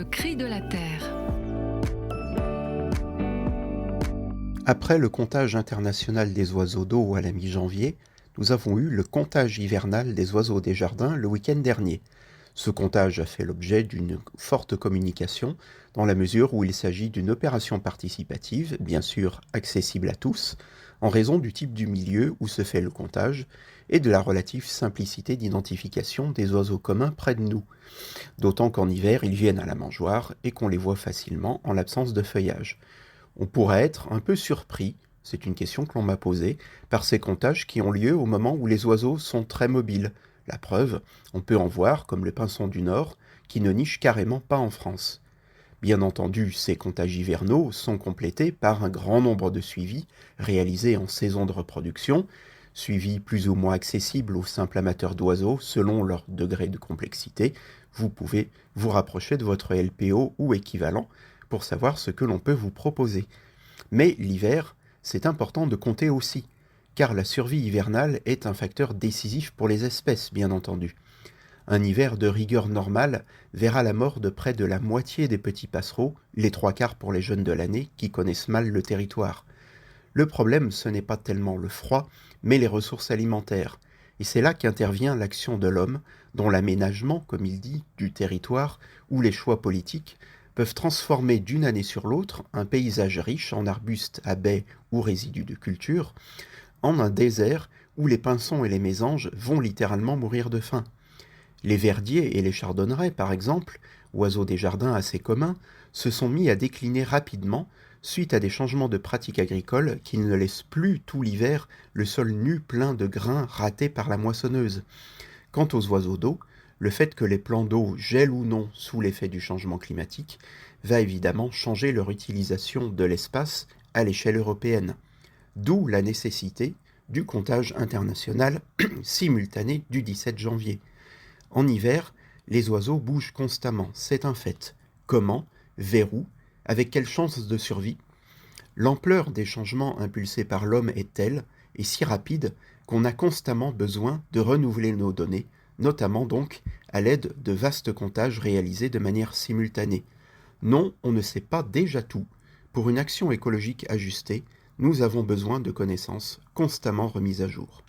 Le cri de la terre. Après le comptage international des oiseaux d'eau à la mi-janvier, nous avons eu le comptage hivernal des oiseaux des jardins le week-end dernier. Ce comptage a fait l'objet d'une forte communication, dans la mesure où il s'agit d'une opération participative, bien sûr accessible à tous, en raison du type du milieu où se fait le comptage et de la relative simplicité d'identification des oiseaux communs près de nous. D'autant qu'en hiver, ils viennent à la mangeoire et qu'on les voit facilement en l'absence de feuillage. On pourrait être un peu surpris, c'est une question que l'on m'a posée, par ces comptages qui ont lieu au moment où les oiseaux sont très mobiles. La preuve, on peut en voir comme le pinson du Nord, qui ne niche carrément pas en France. Bien entendu, ces comptages hivernaux sont complétés par un grand nombre de suivis réalisés en saison de reproduction, suivis plus ou moins accessibles aux simples amateurs d'oiseaux selon leur degré de complexité. Vous pouvez vous rapprocher de votre LPO ou équivalent pour savoir ce que l'on peut vous proposer. Mais l'hiver, c'est important de compter aussi, car la survie hivernale est un facteur décisif pour les espèces, bien entendu. Un hiver de rigueur normale verra la mort de près de la moitié des petits passereaux, les trois quarts pour les jeunes de l'année qui connaissent mal le territoire. Le problème, ce n'est pas tellement le froid, mais les ressources alimentaires. Et c'est là qu'intervient l'action de l'homme, dont l'aménagement, comme il dit, du territoire, ou les choix politiques, peuvent transformer d'une année sur l'autre un paysage riche en arbustes, à baies ou résidus de culture, en un désert où les pinsons et les mésanges vont littéralement mourir de faim. Les verdiers et les chardonnerets, par exemple, oiseaux des jardins assez communs, se sont mis à décliner rapidement suite à des changements de pratiques agricoles qui ne laissent plus tout l'hiver le sol nu plein de grains ratés par la moissonneuse. Quant aux oiseaux d'eau, le fait que les plans d'eau gèlent ou non sous l'effet du changement climatique va évidemment changer leur utilisation de l'espace à l'échelle européenne. D'où la nécessité du comptage international simultané du 17 janvier. En hiver, les oiseaux bougent constamment, c'est un fait. Comment? Vers où? Avec quelle chance de survie? L'ampleur des changements impulsés par l'homme est telle et si rapide qu'on a constamment besoin de renouveler nos données, notamment donc à l'aide de vastes comptages réalisés de manière simultanée. Non, on ne sait pas déjà tout. Pour une action écologique ajustée, nous avons besoin de connaissances constamment remises à jour.